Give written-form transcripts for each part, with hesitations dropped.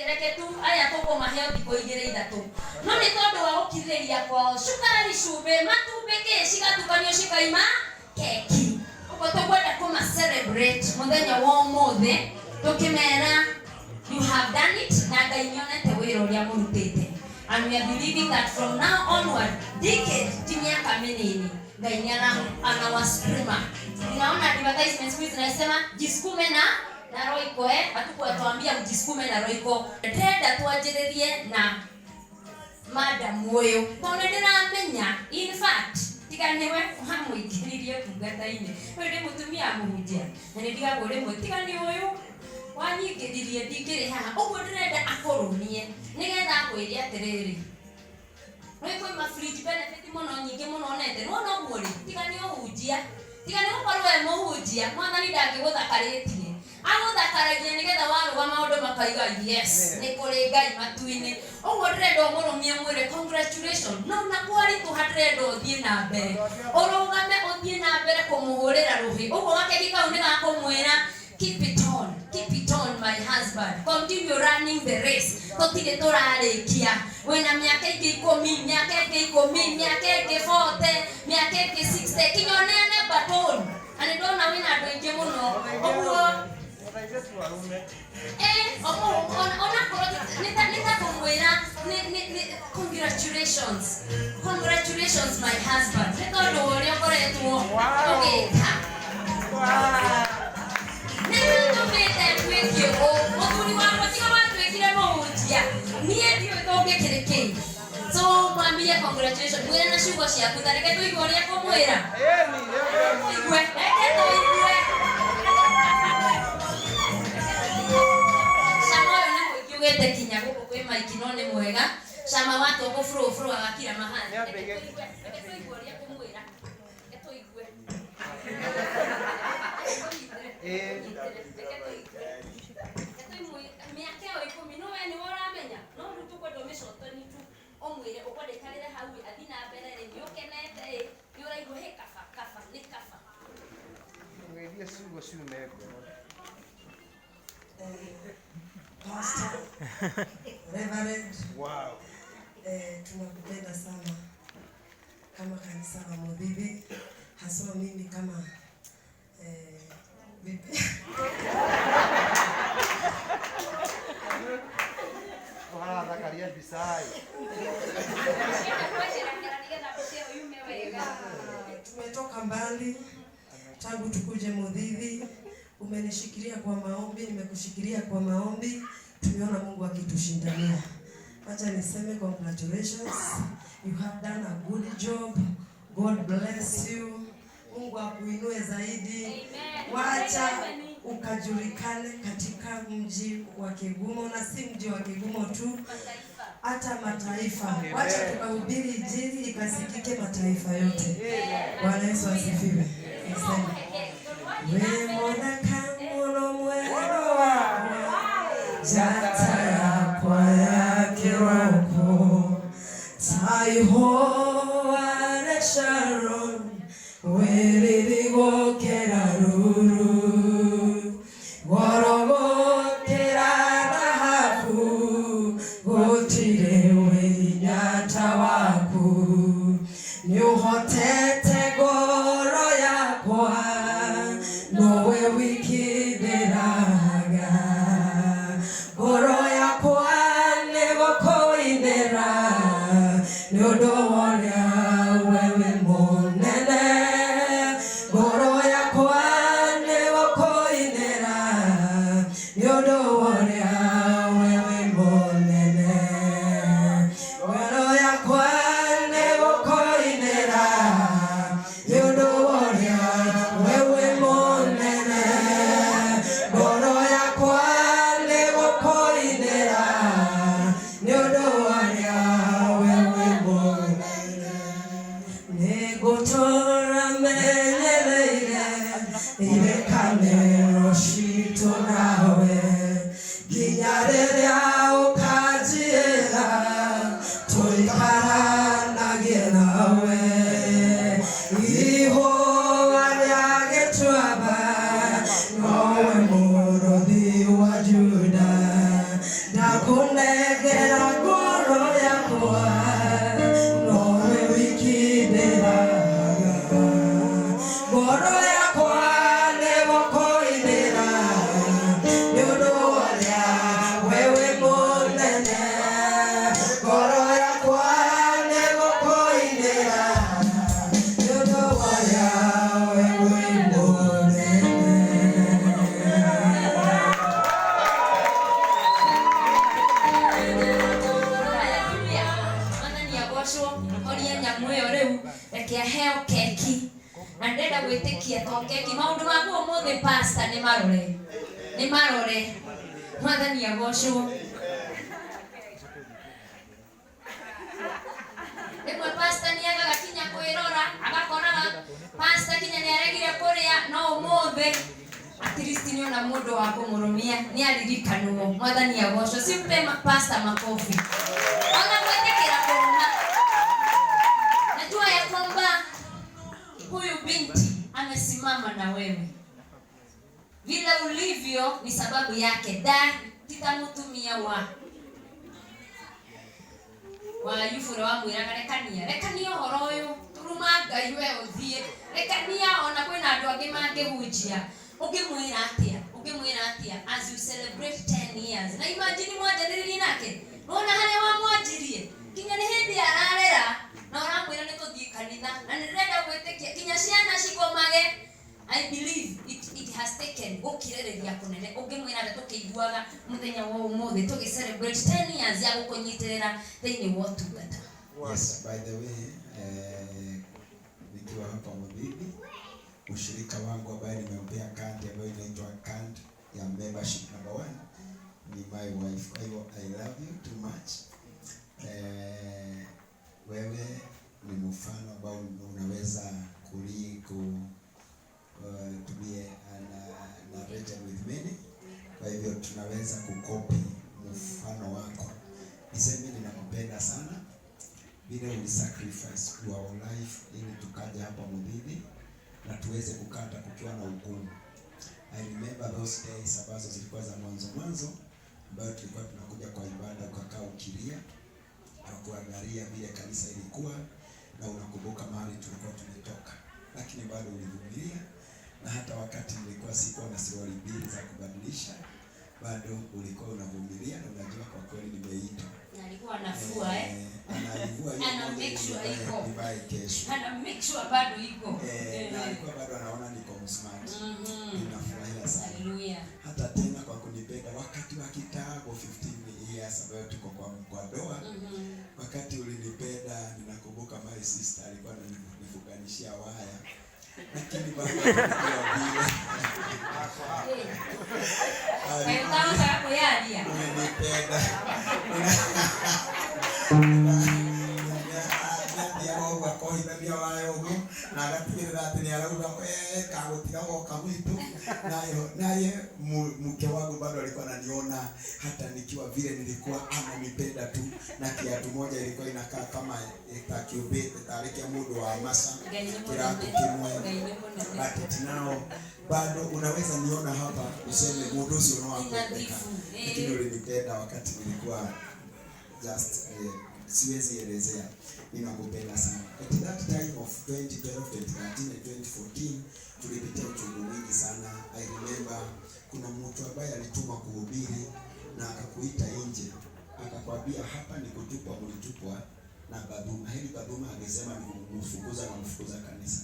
reke tu aya toko maheo diko igire ithatu no ni tondu wa ukiriria kwao cukari cumbe matumbe keci gatukanio cikaima keki uko tukwenda kuma celebrate muthenya wa umuthi tukimera you have done it na Ngai nionete wira uria murutite and we are believing that from now onward decade miaka minini Ngai ni anawasukuma. Ninaona advertisements hizi zinasema jisukume na Royco atakuwa tuambia mjisukume na Royco. Tenda tuajirerie na madam Moyo. Tone ndiramenya in fact tiganiwe hamwikiririe kugataine. Wende mutumia muhujia. Na ndiga gore mutigani uyu wanyigiririe ndikiri haha. Ugo ndirenda akorumie. Nigetha akwiria atiriri. Royco ma fridge benefit muno nyingi muno nete. No mwori tigani uhujia. Tigani ukorwe muhujia. Mwathani ndangiguthakarĩtie. Agũthakaragia nigetha waruga maũndũ makaiga yes nĩ kũrĩ Ngai matu-inĩ ũguo ndĩrenda ũmũrũmie mwĩre congratulations no na kwaritu hatrenda ũthiĩ na mbere ũrũgame ũthiĩ na mbere kũmũhũrĩra rũhĩ ũguo gakegi kau nĩ gakũmwĩra keep it on my husband continue running the race tũtirĩ tũrarĩkia wĩna mĩaka ĩngĩ 10 mĩaka ĩngĩ 10 mĩaka ĩngĩ 40 mĩaka ĩngĩ 60 kinyoneane baton ani ndona wĩna andũ aingĩ mũno ũguo congratulations my husband. Netondo wole okoretwo ogeka. Netombete twekio othuri wakwa tiga watwekire muhunjia. Nie ndio tongekireke. So mwambie congratulations. Mwire na ciugo ciaku tareke tuigue uria kumwira. Igwe, eke tuigue. Ugete kinya guko kwi maiki no ni mwega cama watu uko fro agakira mahali etuiguria kumwira etuigue miaka yo 10 no we ni woramenya no rutuko domicotoni tu omwire ukwendekarire hau athina mbere ri ni ukenete ni uraigu he kafa ni kafa mwedia sugo ciumeko Pastor, Reverend, wow. Tunakupenda sana kama kanisa la Mudhibi, haswa mimi kama bibi. Zakaria Bisai. Tumetoka mbali tangu tukuje Mudhibi. Umenishikilia kwa maombi, nimekushikilia kwa maombi. Tumeona Mungu akitushindania. Acha niseme congratulations. You have done a good job. God bless you. Mungu akuinue zaidi. Amen. Wacha ukajulikane katika mji wa Kigumo na si mji wa Kigumo tu. Hata mataifa. Wacha tukahubiri injili ikasikike mataifa yote. Bwana Yesu asifiwe. Asante. Wemona kamuno mwendo wako Jata ya kwa ya kiroko Taiho wale Sharon Weririgo keraruru Worogo kerana hafu Gotirewe nyata waku Nyuhotete goro ya kwa Nowe wikideraga Goro ya kwane koindera Nyodo woria wewe monene kunegera ngoro yakwa nowe wikindiraga ngoro yakwa negokoinira niundu waria wewe munene ngoro yakwa negokoinira niundu waria wewe munene. Rekia heo keki na ndenda gwitikia to keki maundu maguo mothe pasta ni marore mwathani agocwo. Rimwe pasta ni agaga kinya kwirora agakoraga pasta kinya ni aregire kuria no umothe at least ni ona mundu wa kumurumia ni alirikanwo. Mwathani agocwo. Simpe pasta makofi ona gwetekera kuruma. Najua ya kwamba huyu binti amesimama na wewe vile ulivyo ni sababu yake. Titamutumia wa yufure wa mwira rekania horo uyu turuma Ngai we uthie rekania ona kwina andu angi mangihunjia ungimwira atia as you celebrate 10 years. Na imagine mwanjaririe nake nona hane wa mwanjirie kinya ni hindi ararera na oramwira ni tuthie kanitha na nirenda gwitikia kinya ciana cikomage. I believe it has taken ukirereria kunene ungimwira nda tukiguaga muthenya wa umuthi tugi celebrate 10 years ya gukunyitirira thiini wa tungata. Yes, by the way, nikiwa hapa Mbibi, ushirika wangu ambaye nimempea kandi ambayo inaitwa kandi ya membership number 1 ni my wife. Kwa hiyo I love you too much. Wewe ni mfano ambao unaweza to be narrated with many. Kwa hivyo tunaweza kukopi mfano wako. Niseme ninakupenda sana. Vile ulisacrifice your life ili tukaja hapa Mbibi na tuweze kukata kukiwa na ugumu. I remember those days ambazo zilikuwa za mwanzo ambayo tulikuwa tunakuja kwa ibada ukakaa ukilia na kuangalia vile kanisa ilikuwa na unakumbuka mahali tulikuwa tumetoka, lakini bado ulivumilia. Na hata wakati nilikuwa sikuwa na suruali mbili za kubadilisha bado ulikuwa unavumilia na unajua kwa kweli nimeitwa. Na alikuwa anafua anavua hiyo ana make sure iko nivae kesho. Ana make sure bado iko na alikuwa bado anaona niko smart. Ninafurahia sana. Hallelujah. Hata tena kwa kunipenda wakati wa kitambo 15 years ambayo tuko kwa doa. Wakati ulinipenda ninakumbuka my sister alikuwa ananifunganishia waya. Lakini bado nilikuwa Kaitanga kwa yadia. Ulinipenda. Ndio kohithania wayo ugu na agatigirira ati ni arauga kagutiga goka mwitu naye mke wangu bado alikuwa ananiona hata nikiwa vile nilikuwa ananipenda tu, na kiatu moja ilikuwa inakaa kama takiubete tariki ya mudo wa masa kiratu kimwe but now bado unaweza niona hapa useme mudosi unaokuwa, lakini ulinipenda wakati nilikuwa just siwezi elezea. Ninakupenda sana. At that time of 2012, 2013 and 2014 tulipitia uchungu mwingi sana. I remember kuna mtu ambaye alituma kuhubiri na akakuita nje. Akakwambia hapa ni kutupwa, mlitupwa na Baduma. Hili Baduma angesema ni kumfukuza kanisa.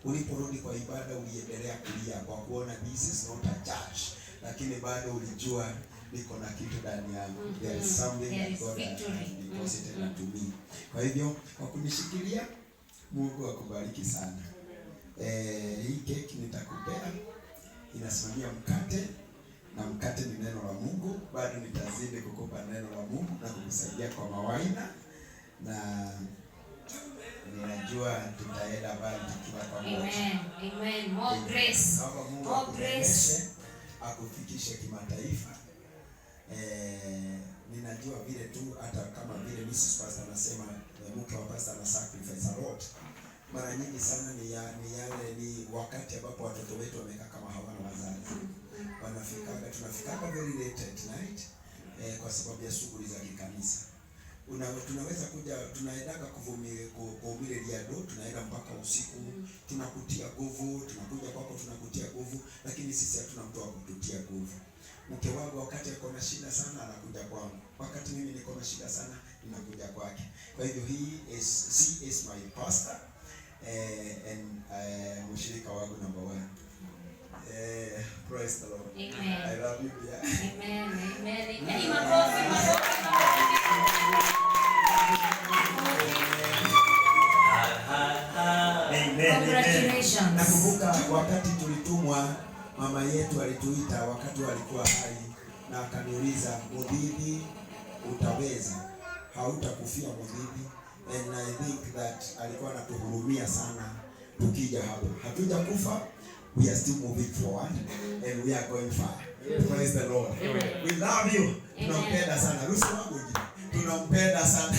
Uliporudi kwa ibada uliendelea kulia kwa kuona this is not a church, lakini bado ulijua niko na kitu ndani yangu. There is something that God has deposited into me. Kwa hivyo kwa kunishikilia, Mungu akubariki sana. Hii keki nitakupea inasimamia mkate, na mkate ni neno la Mungu. Bado nitazidi kukupa neno la Mungu na kukusaidia kwa mawaidha, na ninajua tutaenda mbali tukiwa pamoja. Amen. More grace. More grace. Akufikishe kimataifa. Ninajua vile tu hata kama vile Mrs. Pastor anasema mke wa pastor na sacrifice a lot. Mara nyingi sana ni wakati ambapo watoto wetu wamekaa kama hawana wazazi. Tunafika very late at night kwa sababu ya shughuli za kikanisa. Tunaweza kuja, tunaendaga kuvumilia ndo, tunaenda mpaka usiku, tunakutia nguvu, tunakuja kwako tunakutia nguvu, lakini sisi hatuna mtu wa kututia nguvu. Mke wangu wakati ako na shida sana anakuja kwangu. Wakati mimi niko na shida sana ninakuja kwake. Kwa hivyo she is my pastor and mshirika wangu number 1. Praise the Lord. Amen. I love you. Yeah. Amen. Amen. Any makofi. Congratulations. Nakumbuka wakati tulitumwa, mama yetu alituita wakati walikuwa hai na akaniuliza, Mudhidi utaweza, hautakufia Mudhidi. And I think that alikuwa anatuhurumia sana tukija hapo. Hatuja kufa, we are still moving forward and we are going far. Praise the Lord. We love you. Tunampenda sana. Rusi wangu tunampenda sana.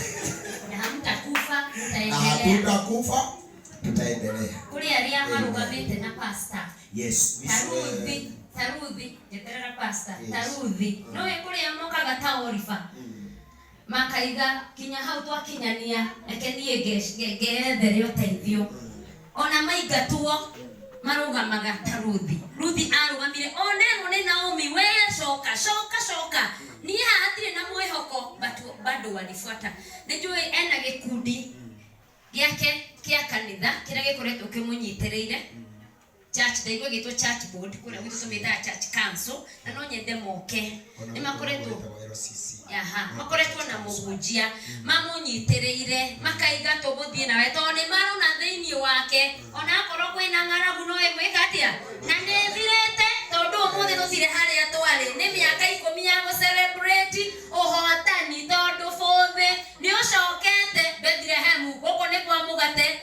Na hamtakufa, mtaendelea. Hatutakufa, tutaendelea. Kule alia harugamete na pastor. Yes. Taruthi, jeterera pastor. Taruthi. No ekule amoka gataorifa. Makaiga kinya hau twakinyania ekenie geethere uteithio. Ona maiga tuo marugamaga Taruthi. Ruthi arugamire one Naomi we shoka. Ni hatire na mwehoko bado walifuata. Nijue ena gikundi giake kia kanitha kira gikoretwo kimunyitereire. Church daigwe gitwo church board kura gusometa church council na no nyende moke ni makoretwo makoretwo na mugujia mamunyitereire makaiga tuguthie nawe tone maruna thiini wake ona akoro kwina ng'aragu no egwika atia na nethirete tondu umuthi tuthire haria twari ni miaka 10 ya go celebrate uhotani tondu bothe ni ucokete Bethlehem guko ni kwa mugate